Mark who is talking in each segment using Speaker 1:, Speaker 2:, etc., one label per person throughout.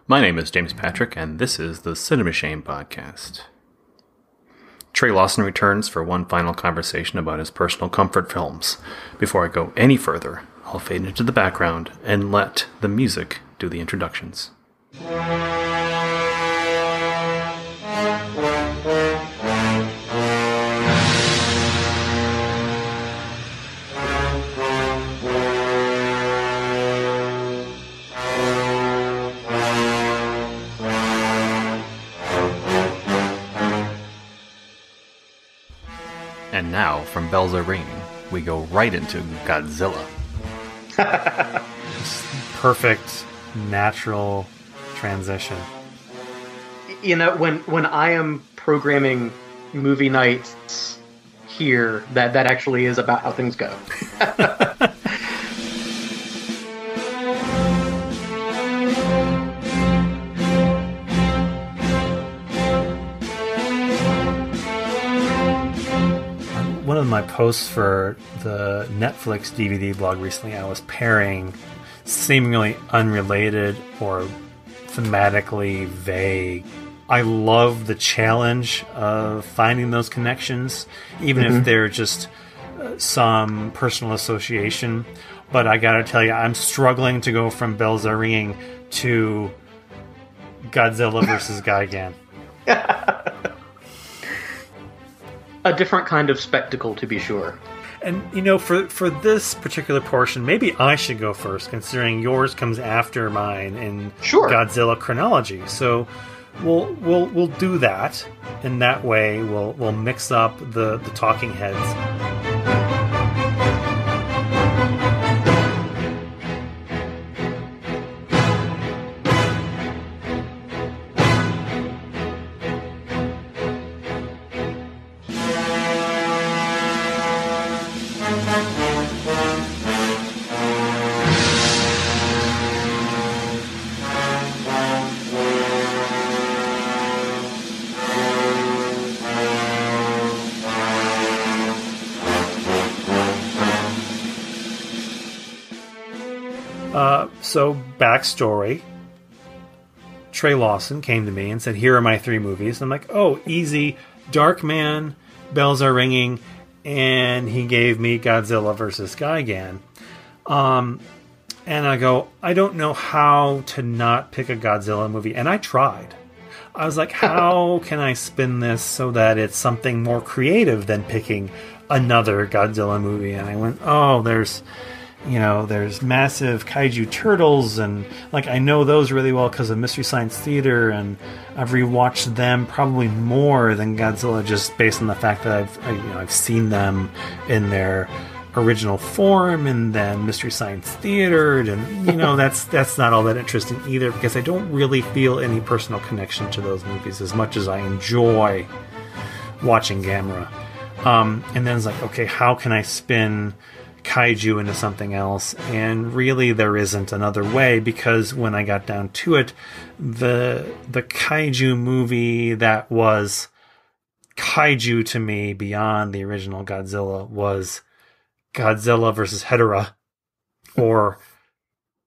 Speaker 1: My name is James Patrick, and this is the Cinema Shame Podcast. Trey Lawson returns for one final conversation about his personal comfort films. Before I go any further, I'll fade into the background and let the music do the introductions. And now, from Bells Are Ringing, we go right into Godzilla.
Speaker 2: Perfect, natural transition.
Speaker 3: You know, when I am programming movie nights here, that actually is about how things go.
Speaker 2: One of my posts for the Netflix DVD blog recently, I was pairing seemingly unrelated or thematically vague. I love the challenge of finding those connections, even if they're just some personal association. But I gotta tell you, I'm struggling to go from Bells Are Ringing to Godzilla versus Gigan.
Speaker 3: A different kind of spectacle, to be sure.
Speaker 2: And, you know, for this particular portion, maybe I should go first, considering yours comes after mine in Godzilla chronology. So we'll do that. In that way, we'll mix up the talking heads. So, backstory. Trey Lawson came to me and said, here are my 3 movies. I'm like, oh, easy. Darkman, Bells Are Ringing, and he gave me Godzilla vs. Gigan. And I go, I don't know how to not pick a Godzilla movie. And I tried. I was like, how can I spin this so that it's something more creative than picking another Godzilla movie? And I went, oh, there's massive kaiju turtles, and like I know those really well because of Mystery Science Theater, and I've rewatched them probably more than Godzilla just based on the fact that I've seen them in their original form, and then Mystery Science Theater, and that's not all that interesting either because I don't really feel any personal connection to those movies as much as I enjoy watching Gamera. And then it's like, okay, how can I spin kaiju into something else? And really there isn't another way, because when I got down to it, the kaiju movie that was kaiju to me beyond the original Godzilla was Godzilla versus Hedorah, or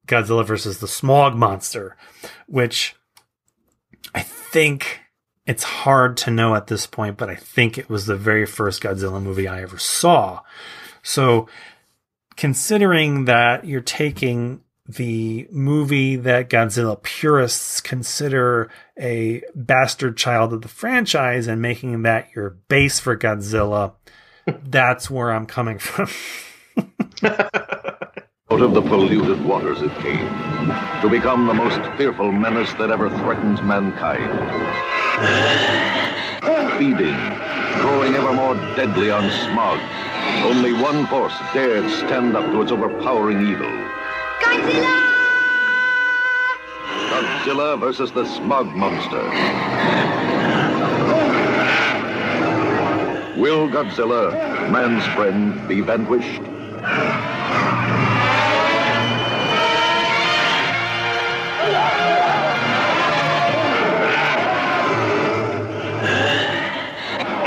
Speaker 2: Godzilla versus the Smog Monster, which I think it's hard to know at this point, but I think it was the very first Godzilla movie I ever saw. So considering that you're taking the movie that Godzilla purists consider a bastard child of the franchise and making that your base for Godzilla, that's where I'm coming from.
Speaker 4: Out of the polluted waters it came, to become the most fearful menace that ever threatens mankind. Feeding, growing ever more deadly on smog. Only one force dared stand up to its overpowering evil.
Speaker 5: Godzilla!
Speaker 4: Godzilla versus the Smog Monster. Will Godzilla, man's friend, be vanquished?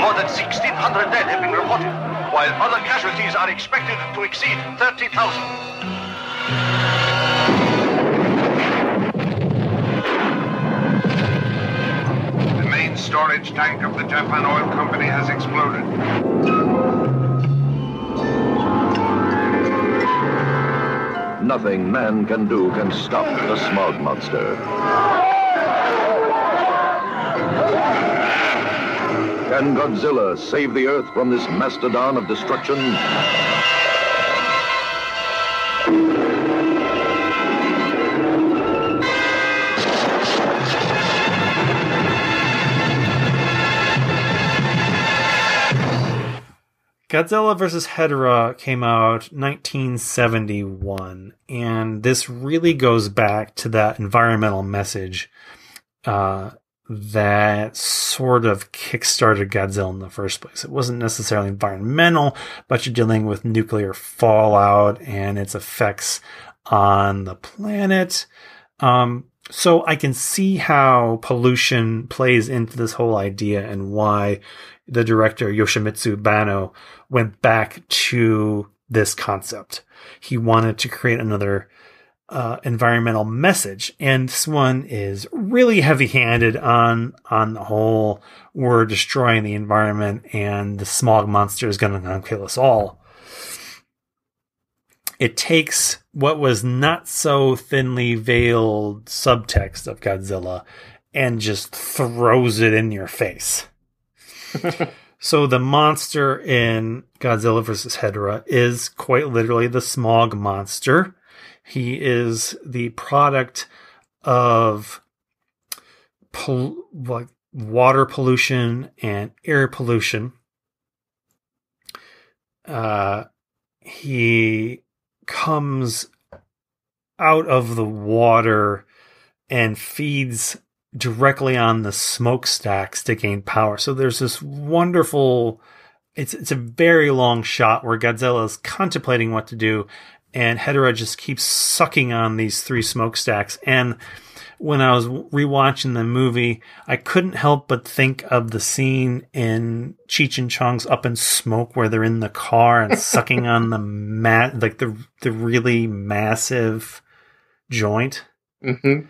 Speaker 5: More than 1,600 dead have been reported, while other casualties are expected to exceed 30,000.
Speaker 6: storage tank of the Japan Oil Company has exploded.
Speaker 4: Nothing man can do can stop the smog monster. Can Godzilla save the Earth from this mastodon of destruction?
Speaker 2: Godzilla vs. Hedorah came out 1971, and this really goes back to that environmental message that sort of kickstarted Godzilla in the first place. It wasn't necessarily environmental, but you're dealing with nuclear fallout and its effects on the planet. So I can see how pollution plays into this whole idea and why the director Yoshimitsu Banno went back to this concept. He wanted to create another environmental message, and this one is really heavy-handed on the whole we're destroying the environment and the smog monster is going to kill us all. It takes what was not so thinly veiled subtext of Godzilla and just throws it in your face. So the monster in Godzilla vs. Hedorah is quite literally the smog monster. He is the product of water pollution and air pollution. He comes out of the water and feeds directly on the smokestacks to gain power. So there's this wonderful, it's a very long shot where Godzilla is contemplating what to do, and Hedorah just keeps sucking on these three smokestacks. And when I was rewatching the movie, I couldn't help but think of the scene in Cheech and Chong's Up in Smoke where they're in the car and sucking on the the really massive joint.
Speaker 7: Mm-hmm.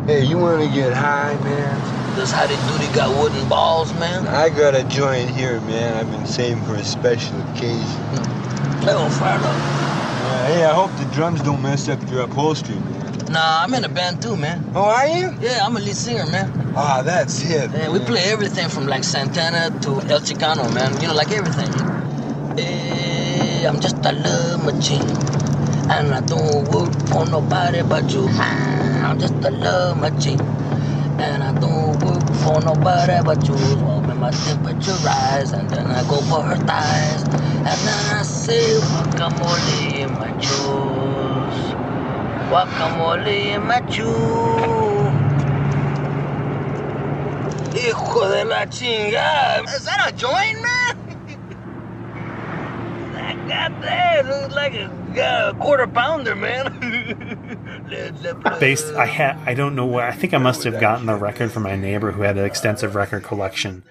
Speaker 7: Hey, you want to get high, man?
Speaker 8: Does Howdy Doody got wooden balls, man?
Speaker 7: I got a joint here, man. I've been saving for a special occasion.
Speaker 8: Play on fire, though.
Speaker 7: Hey, I hope the drums don't mess up your upholstery, man.
Speaker 8: Nah, I'm in a band too, man.
Speaker 7: Oh, are you?
Speaker 8: Yeah, I'm a lead singer, man.
Speaker 7: Ah, that's hip.
Speaker 8: Yeah, we play everything from like Santana to El Chicano, man. You know, like everything. Hey, I'm just a love machine, and I don't work for nobody but you. I'm just a love machine, and I don't work for nobody but you. So when my temperature rise, and then I go for her thighs, and then I say guacamole in my juice, guacamole in my juice. Hijo de la chingada. Is that a joint, man? That goddamn looks like a quarter pounder, man.
Speaker 2: I don't know where. I think I must have gotten the record from my neighbor who had an extensive record collection,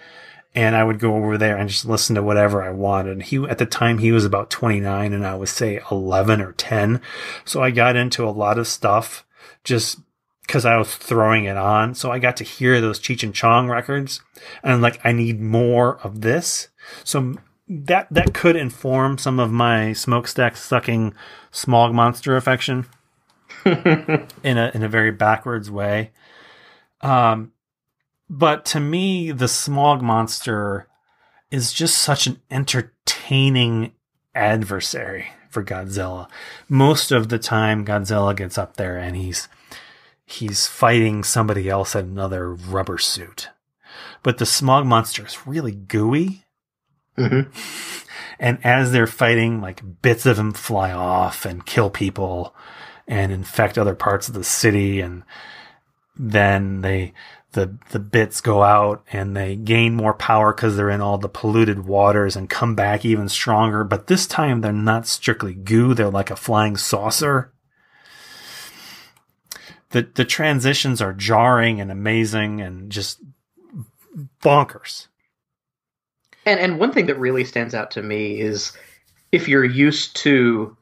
Speaker 2: and I would go over there and just listen to whatever I wanted. At the time he was about 29 and I was say 11 or 10. So I got into a lot of stuff just because I was throwing it on. So I got to hear those Cheech and Chong records, and I'm like, I need more of this. So that could inform some of my smokestack sucking smog monster affection in a very backwards way. But to me, the smog monster is just such an entertaining adversary for Godzilla. Most of the time, Godzilla gets up there and he's fighting somebody else in another rubber suit. But the smog monster is really gooey. Mm-hmm. And as they're fighting, like, bits of him fly off and kill people and infect other parts of the city, and then the bits go out and they gain more power because they're in all the polluted waters and come back even stronger. But this time they're not strictly goo, they're like a flying saucer. The transitions are jarring and amazing and just bonkers.
Speaker 3: And one thing that really stands out to me is if you're used to,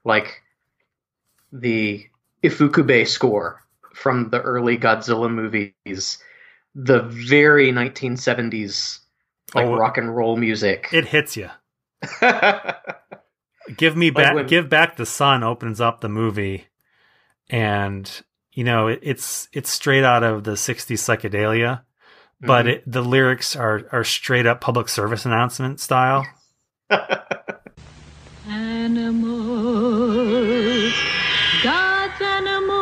Speaker 3: like, the Ifukube score from the early Godzilla movies, the very 1970s rock and roll music.
Speaker 2: It hits you. Give Back the Sun opens up the movie, and it's straight out of the 60s psychedelia, but the lyrics are straight up public service announcement style.
Speaker 9: Animals, God's animals,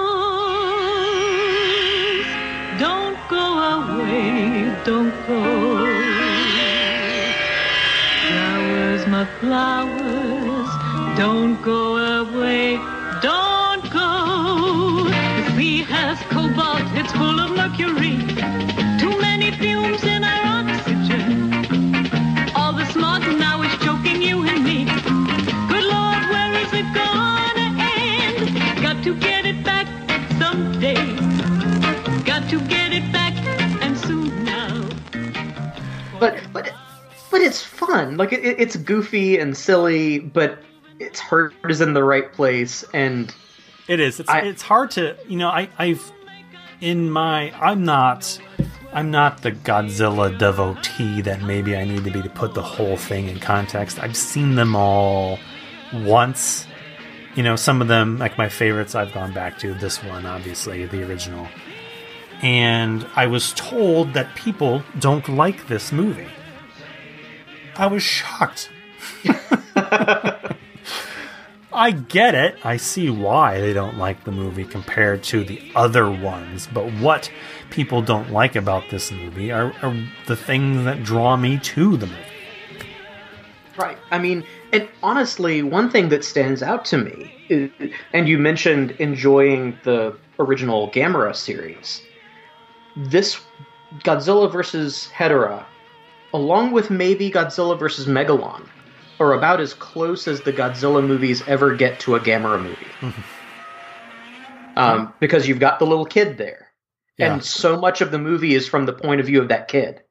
Speaker 9: don't go away, don't go. Flowers, my flowers, don't go away, don't go. The sea has cobalt, it's full of mercury. Too many fumes in our oxygen. All the smog now is choking you and me. Good Lord, where is it gonna end? Got to get it back someday. Got to get it back, and soon now.
Speaker 3: But it's fun. Like it's goofy and silly, but its heart is in the right place, and
Speaker 2: it is. It's hard to I'm not the Godzilla devotee that maybe I need to be to put the whole thing in context. I've seen them all once. Some of them, like my favorites, I've gone back to. This one, obviously, the original. And I was told that people don't like this movie. I was shocked. I get it. I see why they don't like the movie compared to the other ones. But what people don't like about this movie are the things that draw me to the movie.
Speaker 3: Right. I mean, and honestly, one thing that stands out to me is, and you mentioned enjoying the original Gamera series, this Godzilla vs. Hedorah, along with maybe Godzilla vs. Megalon, are about as close as the Godzilla movies ever get to a Gamera movie. Because you've got the little kid there. Yeah. And so much of the movie is from the point of view of that kid.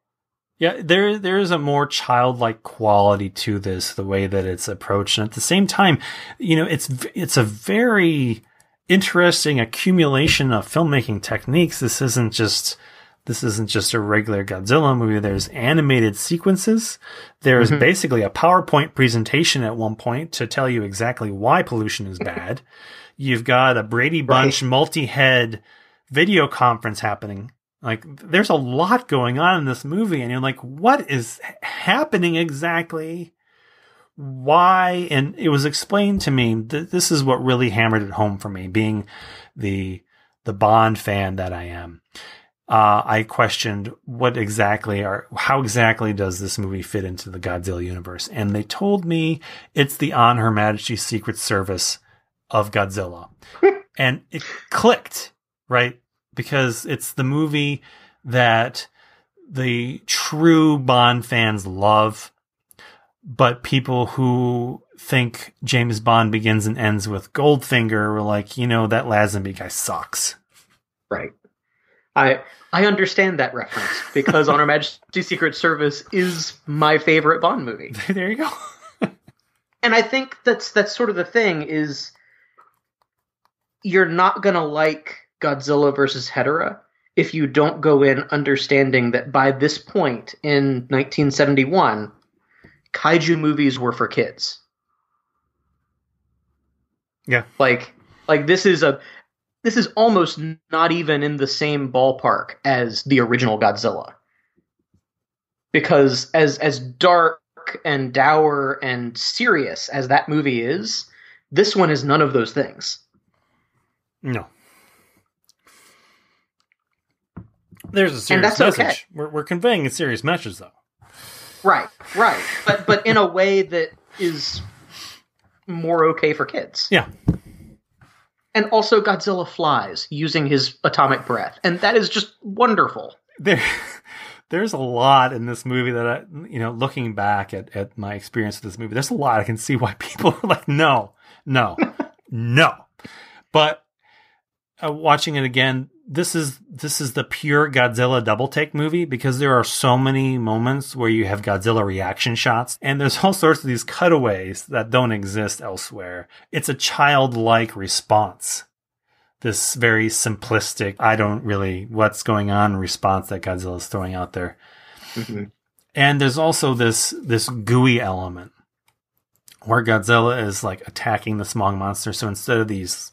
Speaker 2: Yeah, there is a more childlike quality to this, the way that it's approached. And at the same time, it's a very interesting accumulation of filmmaking techniques. This isn't just a regular Godzilla movie. There's animated sequences. There's basically a PowerPoint presentation at one point to tell you exactly why pollution is bad. You've got a Brady Bunch multi-head video conference happening. Like, there's a lot going on in this movie, and you're like, what is happening exactly? Why? And it was explained to me that this is what really hammered it home for me, being the Bond fan that I am. I questioned how exactly does this movie fit into the Godzilla universe? And they told me it's the On Her Majesty's Secret Service of Godzilla. And it clicked, right? Because it's the movie that the true Bond fans love, but people who think James Bond begins and ends with Goldfinger were like, that Lazenby guy sucks.
Speaker 3: Right. I understand that reference because On Her Majesty's Secret Service is my favorite Bond movie.
Speaker 2: There you go.
Speaker 3: And I think that's sort of the thing is you're not going to like Godzilla vs. Hedorah if you don't go in understanding that by this point in 1971, kaiju movies were for kids.
Speaker 2: Yeah.
Speaker 3: Like this is almost not even in the same ballpark as the original Godzilla. Because as dark and dour and serious as that movie is, this one is none of those things.
Speaker 2: No. There's a serious message. Okay. We're conveying a serious message, though.
Speaker 3: Right. But in a way that is more okay for kids.
Speaker 2: Yeah.
Speaker 3: And also Godzilla flies using his atomic breath. And that is just wonderful.
Speaker 2: There's a lot in this movie that looking back at my experience with this movie, there's a lot I can see why people are like, no. But watching it again, this is the pure Godzilla double take movie because there are so many moments where you have Godzilla reaction shots and there's all sorts of these cutaways that don't exist elsewhere. It's a childlike response this very simplistic, I don't really, what's going on response that Godzilla is throwing out there. Mm-hmm. And there's also this gooey element where Godzilla is like attacking the smog monster. So instead of these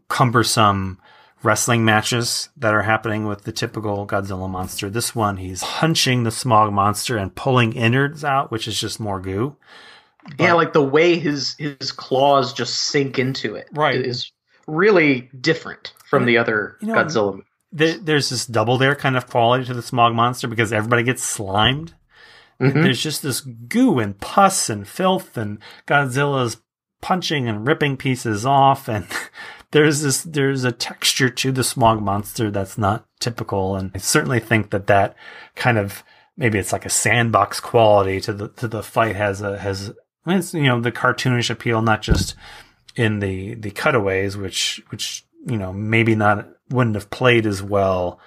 Speaker 2: cumbersome wrestling matches that are happening with the typical Godzilla monster, this one, he's punching the smog monster and pulling innards out, which is just more goo. But,
Speaker 3: yeah, like the way his claws just sink into it,
Speaker 2: right,
Speaker 3: is really different from the other Godzilla movies.
Speaker 2: There's this double dare kind of quality to the smog monster because everybody gets slimed. Mm-hmm. There's just this goo and pus and filth, and Godzilla's punching and ripping pieces off, and there's a texture to the smog monster that's not typical. And I certainly think that kind of, maybe it's like a sandbox quality to the fight has it's, the cartoonish appeal, not just in the cutaways, which maybe wouldn't have played as well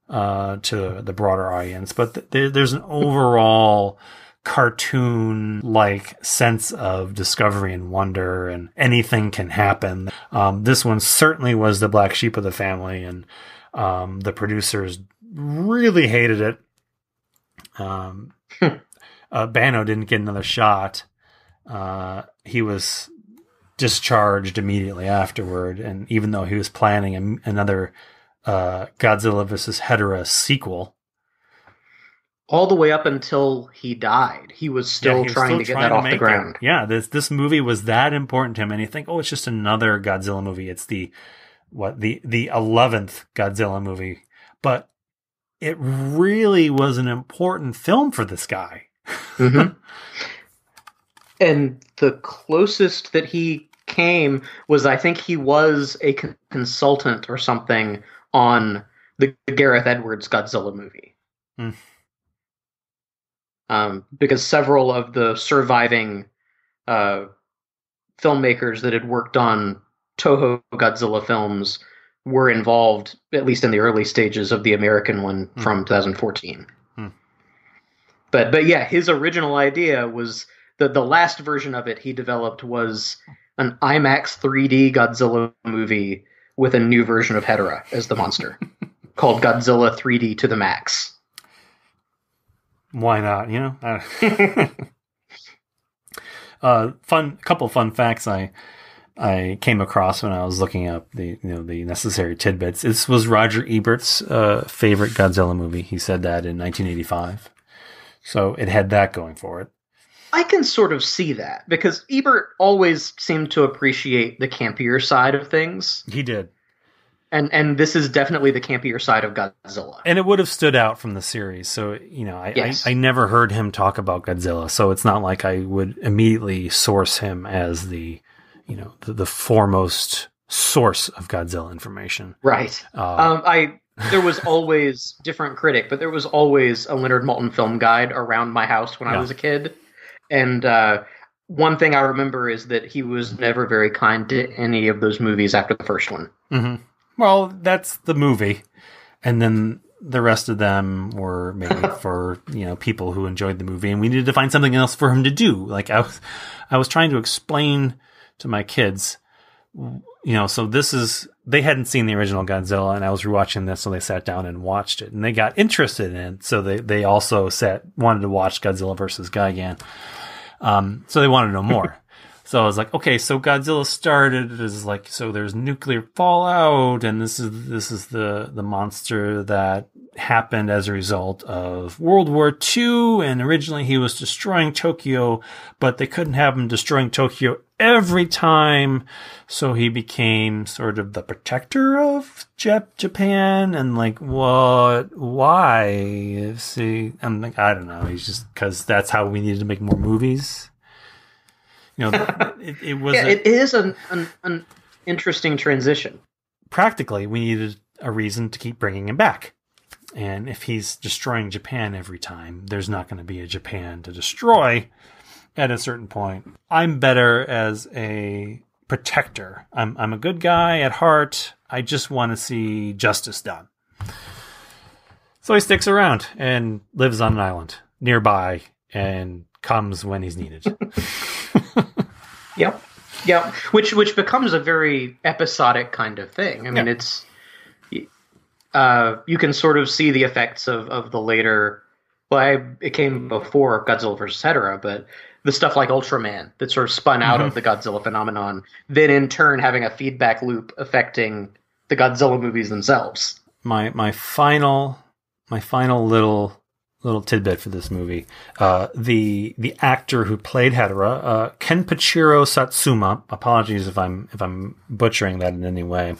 Speaker 2: to the broader audience, but there's an overall cartoon-like sense of discovery and wonder, and anything can happen. This one certainly was the black sheep of the family, and the producers really hated it. Bano didn't get another shot. He was discharged immediately afterward, and even though he was planning another Godzilla vs. Hedorah sequel,
Speaker 3: all the way up until he died, he was still trying to get that off the ground.
Speaker 2: Yeah, this movie was that important to him, and you think, oh, it's just another Godzilla movie. It's the 11th Godzilla movie, but it really was an important film for this guy.
Speaker 3: Mm-hmm. And the closest that he came was, I think he was a consultant or something on the Gareth Edwards Godzilla movie. Because several of the surviving filmmakers that had worked on Toho Godzilla films were involved, at least in the early stages of the American one from 2014. But yeah, his original idea was the last version of it he developed was an IMAX 3D Godzilla movie with a new version of Hedorah as the monster, called Godzilla 3D to the Max.
Speaker 2: Why not? Couple fun facts I came across when I was looking up the necessary tidbits. This was Roger Ebert's favorite Godzilla movie. He said that in 1985, so it had that going for it.
Speaker 3: I can sort of see that, because Ebert always seemed to appreciate the campier side of things.
Speaker 2: He did.
Speaker 3: And this is definitely the campier side of Godzilla.
Speaker 2: And it would have stood out from the series. So, I never heard him talk about Godzilla, so it's not like I would immediately source him as the foremost source of Godzilla information.
Speaker 3: Right. There was always different critic, but there was always a Leonard Maltin film guide around my house when I was a kid. And one thing I remember is that he was never very kind to any of those movies after the first one.
Speaker 2: Mm-hmm. Well, that's the movie. And then the rest of them were made for, people who enjoyed the movie, and we needed to find something else for him to do. Like I was trying to explain to my kids, so they hadn't seen the original Godzilla, and I was rewatching this, so they sat down and watched it, and they got interested in it. So they also wanted to watch Godzilla versus Gigan. So they wanted to know more. So I was like, okay, so Godzilla started as like, so there's nuclear fallout, and this is the monster that happened as a result of World War II, and originally he was destroying Tokyo, but they couldn't have him destroying Tokyo every time, so he became sort of the protector of Japan, and like, what? Why? See, I'm like, I don't know, he's just, because that's how we needed to make more movies. It was. Yeah,
Speaker 3: it is an interesting transition.
Speaker 2: Practically, we needed a reason to keep bringing him back. And if he's destroying Japan every time, there's not going to be a Japan to destroy at a certain point. I'm better as a protector. I'm a good guy at heart. I just want to see justice done. So he sticks around and lives on an island nearby and comes when he's needed.
Speaker 3: Yep. Yeah, which becomes a very episodic kind of thing. I mean, it's you can sort of see the effects of the later. Well, it came before Godzilla vs. Hedorah, but the stuff like Ultraman that sort of spun out of the Godzilla phenomenon, then in turn having a feedback loop affecting the Godzilla movies themselves.
Speaker 2: My final little tidbit for this movie, the actor who played Hedorah, Kenpachiro Satsuma. Apologies if I'm butchering that in any way.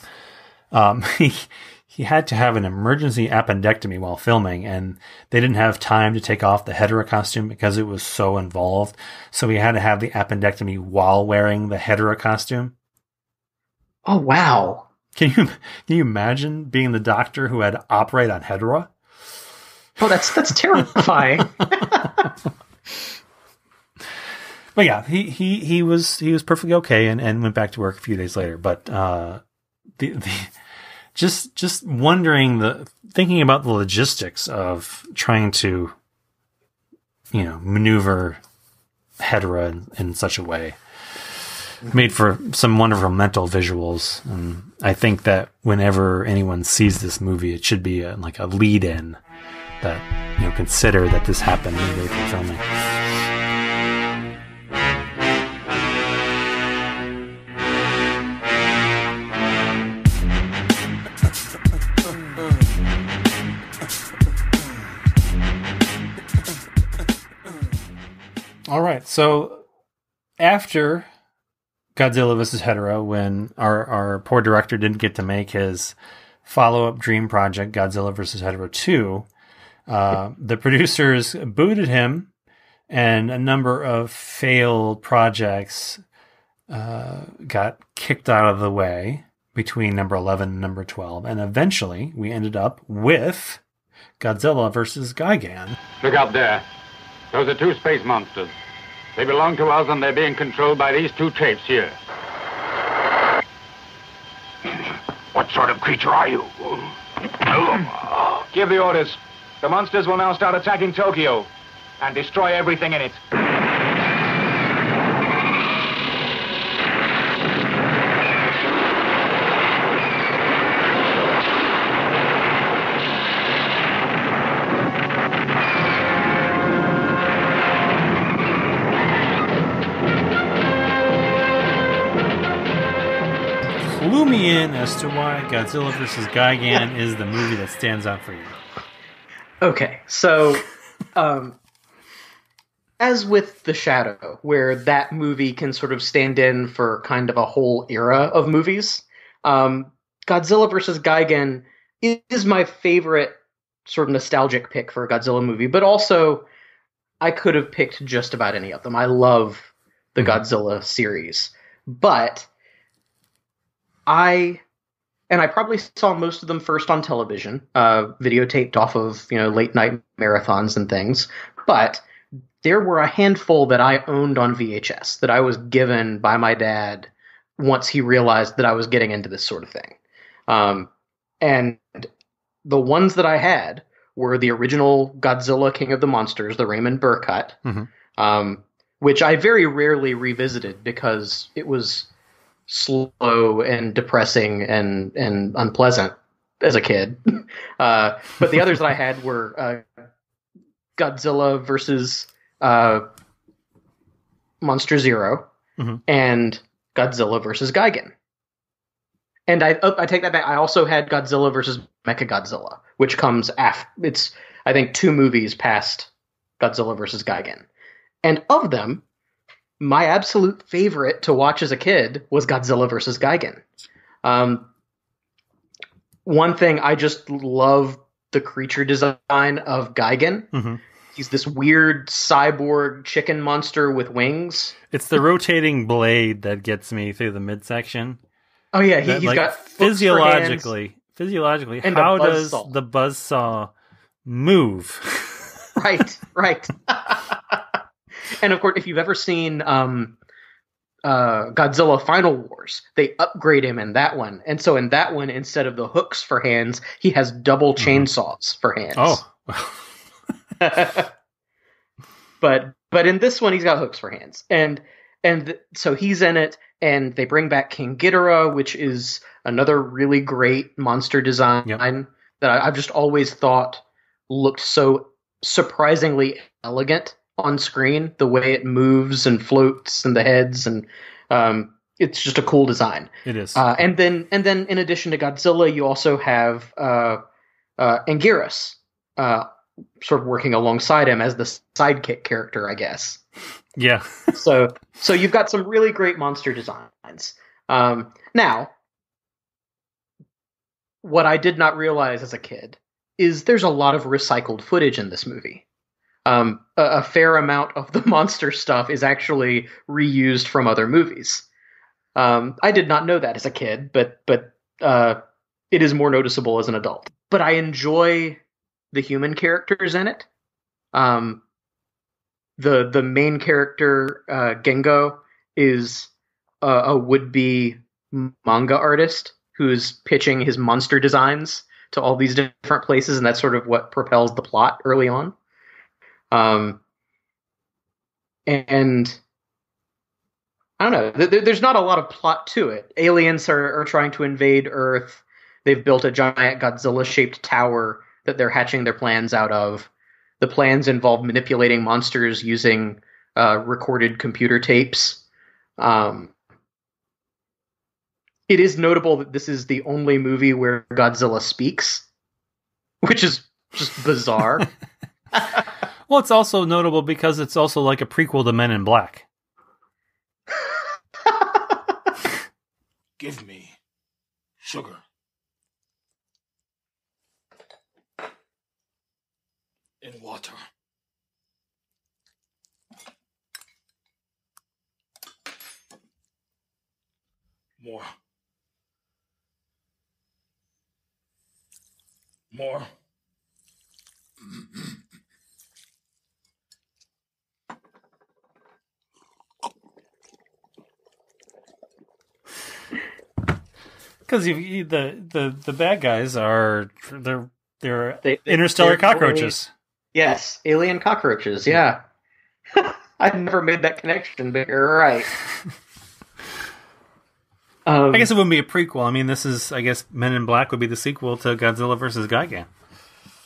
Speaker 2: He had to have an emergency appendectomy while filming, and they didn't have time to take off the Hedorah costume because it was so involved. So he had to have the appendectomy while wearing the Hedorah costume.
Speaker 3: Oh wow!
Speaker 2: Can you imagine being the doctor who had to operate on Hedorah?
Speaker 3: Oh, that's terrifying.
Speaker 2: But yeah, he was perfectly okay and went back to work a few days later. But just wondering, thinking about the logistics of trying to, maneuver Hedorah in such a way made for some wonderful mental visuals. And I think that whenever anyone sees this movie, it should be like a lead in that, consider that this happened midway through filming. All right, so after Godzilla vs. Hedorah, when our poor director didn't get to make his follow-up dream project, Godzilla vs. Hedorah 2, the producers booted him, and a number of failed projects got kicked out of the way between number 11 and number 12, and eventually we ended up with Godzilla vs. Gigan.
Speaker 10: Look out there. Those are two space monsters. They belong to us, and they're being controlled by these two tapes here.
Speaker 6: What sort of creature are you?
Speaker 10: Give the orders. The monsters will now start attacking Tokyo and destroy everything in it.
Speaker 2: Clue me in as to why Godzilla vs. Gigan is the movie that stands out for you.
Speaker 3: Okay, so as with The Shadow, where that movie can sort of stand in for kind of a whole era of movies, Godzilla vs. Gigan is my favorite sort of nostalgic pick for a Godzilla movie, but also I could have picked just about any of them. I love the Godzilla series, but I probably saw most of them first on television, videotaped off of, late night marathons and things. But there were a handful that I owned on VHS that I was given by my dad once he realized that I was getting into this sort of thing. And the ones that I had were the original Godzilla King of the Monsters, the Raymond Burr cut, which I very rarely revisited because it was slow and depressing and unpleasant as a kid. But the others that I had were Godzilla versus Monster Zero and Godzilla versus Gigan. And I take that back. I also had Godzilla versus Mechagodzilla, which comes after. It's, I think, 2 movies past Godzilla versus Gigan. And of them, my absolute favorite to watch as a kid was Godzilla vs. Gigan. One thing, I just love the creature design of Gigan. He's this weird cyborg chicken monster with wings.
Speaker 2: It's the rotating blade that gets me through the midsection.
Speaker 3: Oh yeah, he's got
Speaker 2: physiologically,
Speaker 3: and
Speaker 2: how does the buzzsaw move?
Speaker 3: Right. And of course, if you've ever seen Godzilla Final Wars, they upgrade him in that one. And so in that one, instead of the hooks for hands, he has double chainsaws for hands.
Speaker 2: Oh.
Speaker 3: But in this one, he's got hooks for hands. And so he's in it, and they bring back King Ghidorah, which is another really great monster design that I've just always thought looked so surprisingly elegant on screen. The way it moves and floats and the heads, and it's just a cool design.
Speaker 2: It is.
Speaker 3: And then in addition to Godzilla, you also have Anguirus, sort of working alongside him as the sidekick character, I guess.
Speaker 2: Yeah.
Speaker 3: So you've got some really great monster designs. Now, what I did not realize as a kid is there's a lot of recycled footage in this movie. A fair amount of the monster stuff is actually reused from other movies. I did not know that as a kid, but it is more noticeable as an adult. But I enjoy the human characters in it. The main character, Gengo, is a would-be manga artist who's pitching his monster designs to all these different places, and that's sort of what propels the plot early on. And I don't know, there's not a lot of plot to it. Aliens are trying to invade Earth. They've built a giant Godzilla-shaped tower that they're hatching their plans out of. The plans involve manipulating monsters using recorded computer tapes. It is notable that this is the only movie where Godzilla speaks, which is just bizarre.
Speaker 2: Well, it's also notable because it's also like a prequel to Men in Black.
Speaker 6: Give me sugar. In water. More. More.
Speaker 2: Because the bad guys are they're interstellar cockroaches.
Speaker 3: Yes, alien cockroaches. Yeah, I've never made that connection, but you're right.
Speaker 2: I guess it wouldn't be a prequel. I mean, this is, I guess, Men in Black would be the sequel to Godzilla versus Gigan.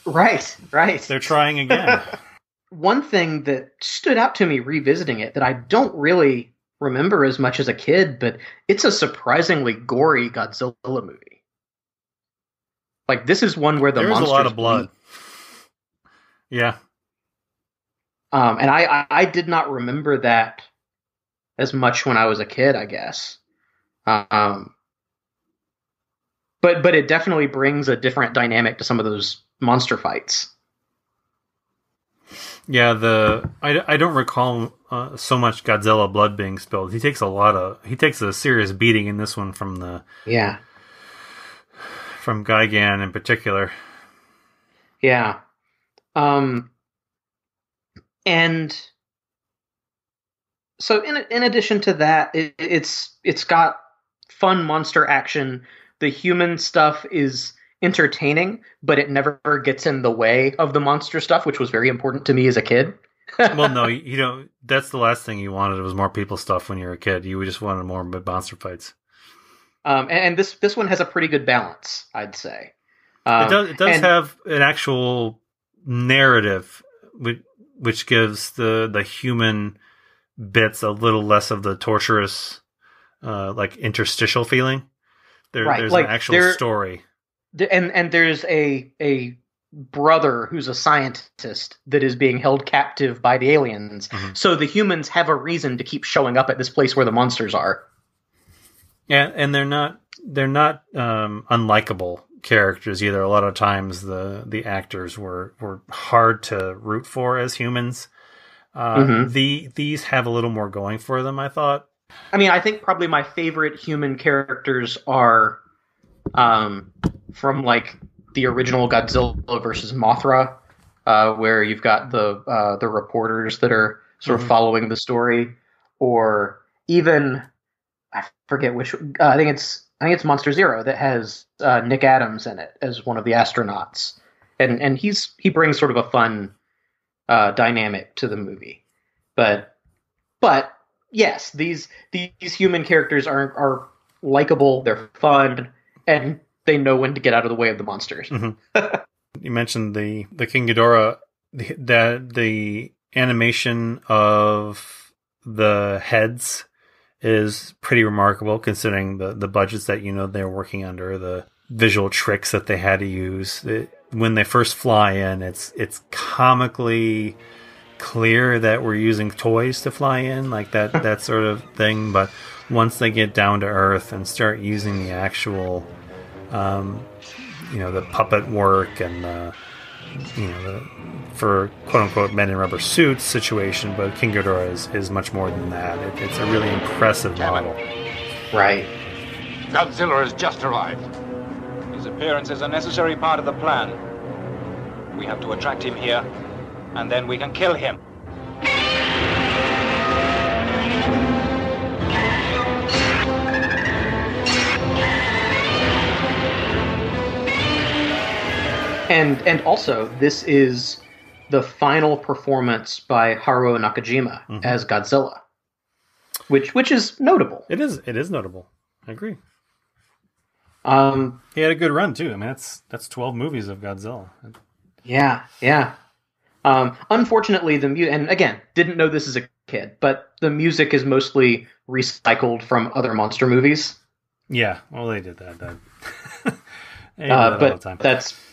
Speaker 3: Right.
Speaker 2: They're trying again.
Speaker 3: One thing that stood out to me revisiting it that I don't really remember as much as a kid, but it's a surprisingly gory Godzilla movie. Like, this is one where
Speaker 2: there's
Speaker 3: monsters
Speaker 2: a lot of blood. Yeah.
Speaker 3: And I did not remember that as much when I was a kid, I guess. But it definitely brings a different dynamic to some of those monster fights.
Speaker 2: Yeah, I don't recall so much Godzilla blood being spilled. He takes a serious beating in this one from Gigan in particular.
Speaker 3: Yeah. And so in addition to that, it's got fun monster action. The human stuff is entertaining, but it never gets in the way of the monster stuff, which was very important to me as a kid.
Speaker 2: Well, no, you know, that's the last thing you wanted was more people stuff when you were a kid. You just wanted more monster fights.
Speaker 3: And this one has a pretty good balance, I'd say.
Speaker 2: It does have an actual narrative, which gives the human bits a little less of the torturous, like interstitial feeling. There's like an actual story.
Speaker 3: And there's a brother who's a scientist that is being held captive by the aliens. Mm-hmm. So the humans have a reason to keep showing up at this place where the monsters are.
Speaker 2: Yeah, and they're not unlikable characters either. A lot of times the actors were hard to root for as humans. These have a little more going for them, I thought.
Speaker 3: I mean, I think probably my favorite human characters are from like the original Godzilla versus Mothra, where you've got the reporters that are sort of following the story, or even I forget which. I think it's Monster Zero that has Nick Adams in it as one of the astronauts, and he brings sort of a fun dynamic to the movie, but yes, these human characters are likable, they're fun, and they know when to get out of the way of the monsters.
Speaker 2: Mm-hmm. You mentioned the King Ghidorah, the animation of the heads is pretty remarkable considering the budgets that they're working under, the visual tricks that they had to use. When they first fly in, it's comically clear that we're using toys to fly in, like that sort of thing. But once they get down to earth and start using the actual, the puppet work and for quote unquote men in rubber suits situation, but King Ghidorah is much more than that. It's a really impressive model.
Speaker 3: Right.
Speaker 10: Godzilla has just arrived.
Speaker 11: His appearance is a necessary part of the plan. We have to attract him here, and then we can kill him.
Speaker 3: And also, this is the final performance by Haruo Nakajima as Godzilla, which is notable.
Speaker 2: It is notable. I agree. He had a good run too. I mean, that's 12 movies of Godzilla.
Speaker 3: Yeah. Unfortunately, and again, didn't know this as a kid, but the music is mostly recycled from other monster movies.
Speaker 2: Yeah, well, they did that. They do that
Speaker 3: but
Speaker 2: all the time.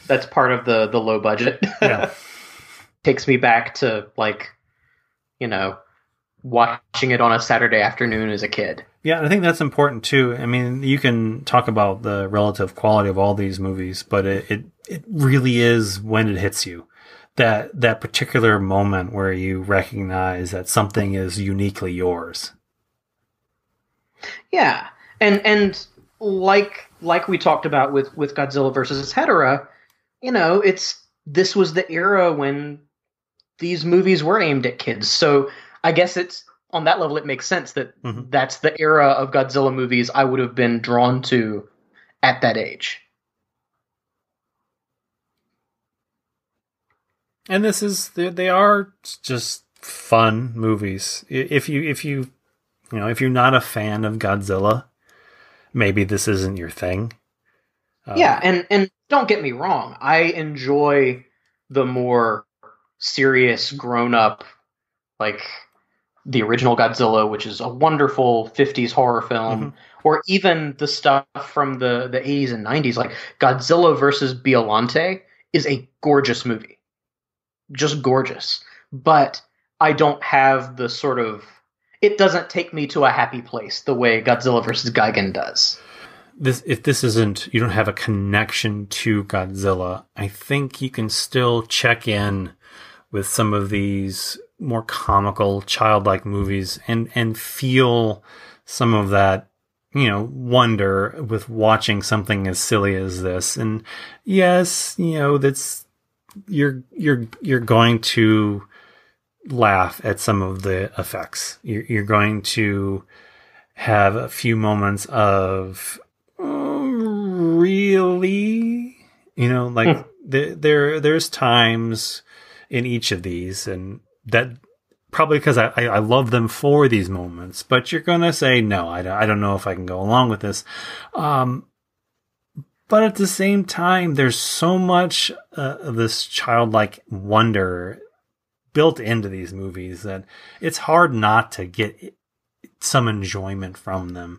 Speaker 3: That's part of the low budget.
Speaker 2: Yeah.
Speaker 3: Takes me back to watching it on a Saturday afternoon as a kid.
Speaker 2: Yeah, I think that's important too. I mean, you can talk about the relative quality of all these movies, but it really is when it hits you. That particular moment where you recognize that something is uniquely yours.
Speaker 3: Yeah. And like we talked about with Godzilla versus Hedorah, this was the era when these movies were aimed at kids. So I guess it's on that level, it makes sense that that's the era of Godzilla movies I would have been drawn to at that age.
Speaker 2: And they are just fun movies. If you're not a fan of Godzilla, maybe this isn't your thing.
Speaker 3: Yeah, and don't get me wrong, I enjoy the more serious, grown-up, like the original Godzilla, which is a wonderful 50s horror film, or even the stuff from the 80s and 90s, like Godzilla versus Biollante is a gorgeous movie. Just gorgeous. But I don't have the sort of... It doesn't take me to a happy place the way Godzilla versus Gigan does.
Speaker 2: If this isn't, you don't have a connection to Godzilla, I think you can still check in with some of these more comical, childlike movies and feel some of that, wonder with watching something as silly as this. And yes, that's you're going to laugh at some of the effects. You're going to have a few moments of really, there's times in each of these, and that probably because I love them for these moments, but you're going to say, no, I don't know if I can go along with this. But at the same time, there's so much of this childlike wonder built into these movies that it's hard not to get some enjoyment from them.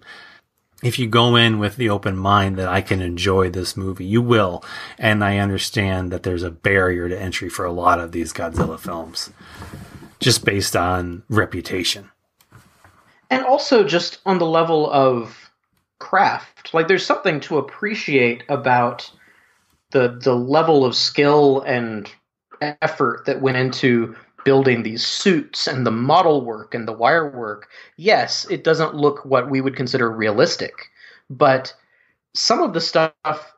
Speaker 2: If you go in with the open mind that I can enjoy this movie, you will. And I understand that there's a barrier to entry for a lot of these Godzilla films, just based on reputation.
Speaker 3: And also just on the level of craft. Like, there's something to appreciate about the level of skill and effort that went into building these suits and the model work and the wire work. Yes, it doesn't look what we would consider realistic, but some of the stuff,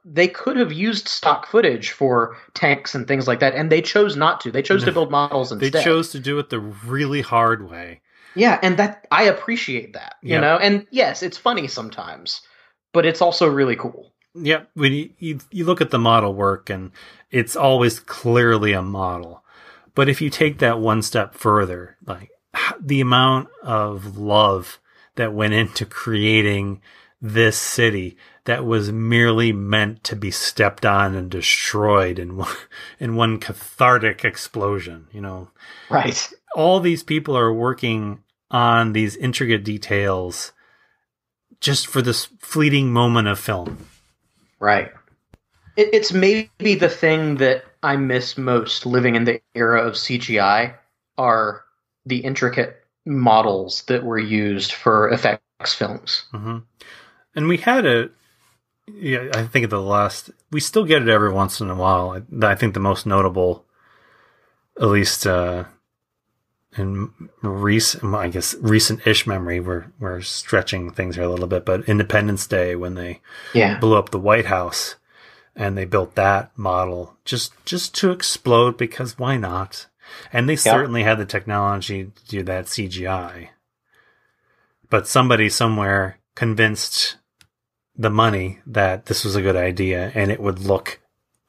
Speaker 3: they could have used stock footage for tanks and things like that, and they chose not to. They chose to build models instead.
Speaker 2: They chose to do it the really hard way.
Speaker 3: Yeah, and that I appreciate that, you know? And yes, it's funny sometimes, but it's also really cool.
Speaker 2: Yeah, when you look at the model work, and it's always clearly a model. But if you take that one step further, like the amount of love that went into creating this city that was merely meant to be stepped on and destroyed in one cathartic explosion, you know.
Speaker 3: Right.
Speaker 2: All these people are working on these intricate details just for this fleeting moment of film.
Speaker 3: Right. It's maybe the thing that I miss most living in the era of CGI are the intricate models that were used for effects films.
Speaker 2: Mm-hmm. And we had I think at the last, we still get it every once in a while. I think the most notable, at least in recent-ish memory, we're stretching things here a little bit, but Independence Day, when they blew up the White House, and they built that model just to explode, because why not? And they certainly had the technology to do that CGI. But somebody somewhere convinced the money that this was a good idea and it would look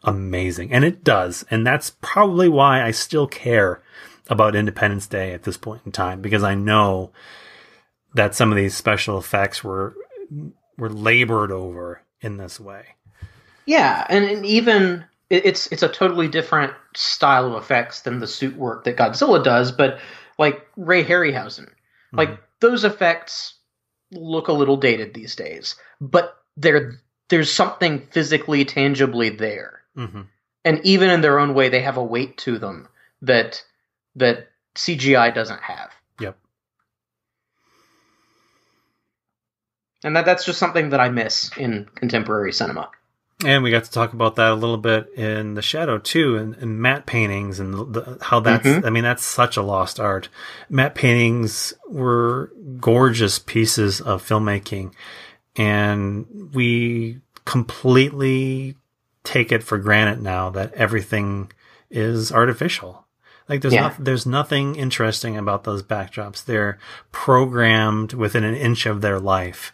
Speaker 2: amazing. And it does. And that's probably why I still care about Independence Day at this point in time, because I know that some of these special effects were labored over in this way.
Speaker 3: Yeah, and even it's a totally different style of effects than the suit work that Godzilla does, but like Ray Harryhausen, like those effects look a little dated these days, but there's something physically, tangibly there. Mm-hmm. And even in their own way, they have a weight to them that CGI doesn't have.
Speaker 2: Yep.
Speaker 3: And that's just something that I miss in contemporary cinema.
Speaker 2: And we got to talk about that a little bit in The Shadow too, and matte paintings, and how that's, I mean, that's such a lost art. Matte paintings were gorgeous pieces of filmmaking, and we completely take it for granted now that everything is artificial. Like there's nothing interesting about those backdrops. They're programmed within an inch of their life.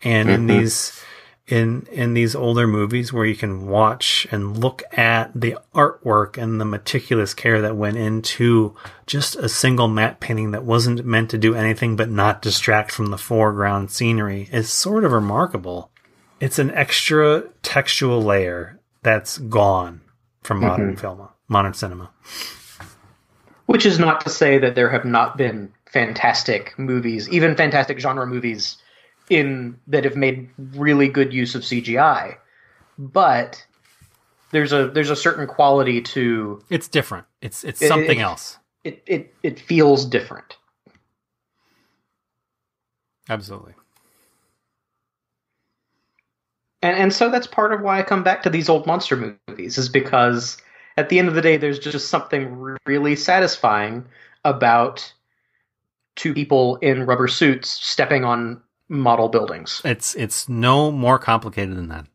Speaker 2: And in these older movies where you can watch and look at the artwork and the meticulous care that went into just a single matte painting that wasn't meant to do anything but not distract from the foreground scenery, is sort of remarkable. It's an extra textual layer that's gone from modern cinema.
Speaker 3: Which is not to say that there have not been fantastic movies, even fantastic genre movies, that have made really good use of CGI, but there's a certain quality to.
Speaker 2: It's different. It's something else.
Speaker 3: It feels different.
Speaker 2: Absolutely.
Speaker 3: And so that's part of why I come back to these old monster movies, is because at the end of the day, there's just something really satisfying about two people in rubber suits stepping on model buildings.
Speaker 2: It's no more complicated than that.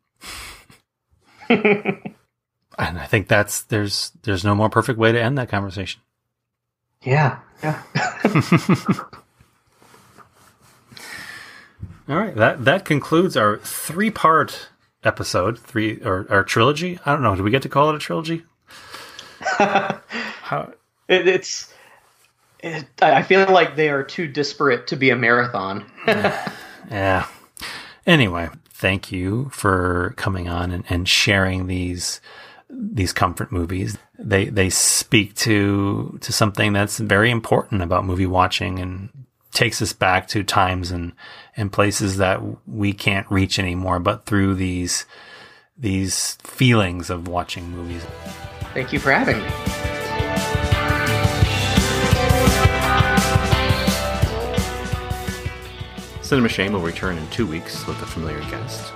Speaker 2: And I think there's no more perfect way to end that conversation.
Speaker 3: Yeah.
Speaker 2: All right, that concludes our 3-part episode, our trilogy. I don't know. Do we get to call it a trilogy?
Speaker 3: I feel like they are too disparate to be a marathon.
Speaker 2: Yeah. Anyway, thank you for coming on and sharing these comfort movies. They speak to something that's very important about movie watching, and takes us back to times and places that we can't reach anymore, but through these feelings of watching movies.
Speaker 3: Thank you for having me.
Speaker 1: Cinema Shame will return in 2 weeks with a familiar guest,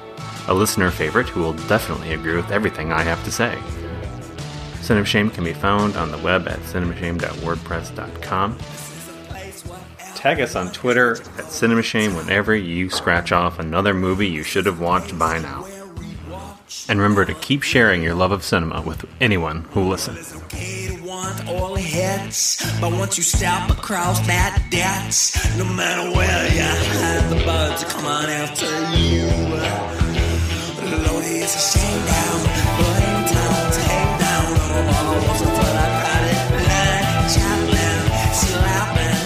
Speaker 1: a listener favorite who will definitely agree with everything I have to say. Cinema Shame can be found on the web at cinemashame.wordpress.com. Tag us on Twitter at CinemaShame whenever you scratch off another movie you should have watched by now. And remember to keep sharing your love of cinema with anyone who listens.
Speaker 12: All hits, but once you step across that dance, no matter where you hide, the birds will come on after you. Lord, it's a shamedown, but in town, hang down. Oh, what's the fun? I got it. Line, Chaplin, slapping,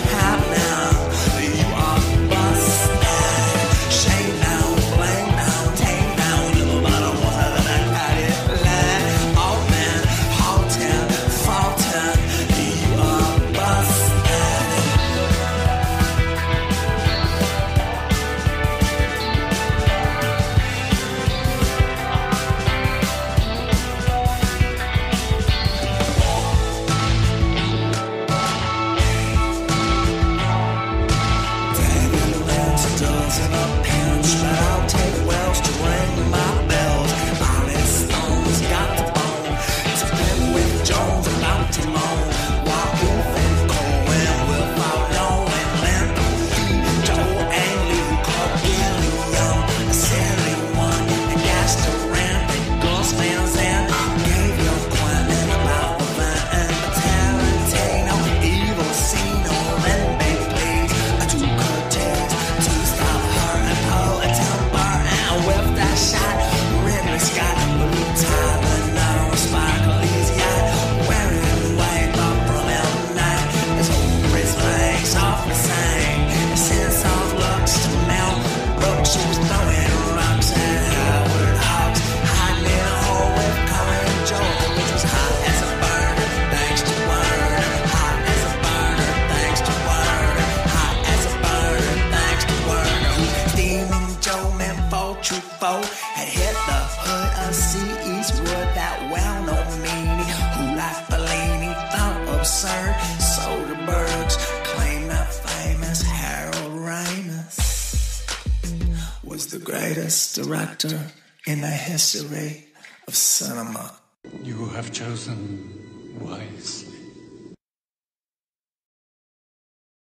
Speaker 12: was the greatest director in the history of cinema.
Speaker 13: You have chosen wisely.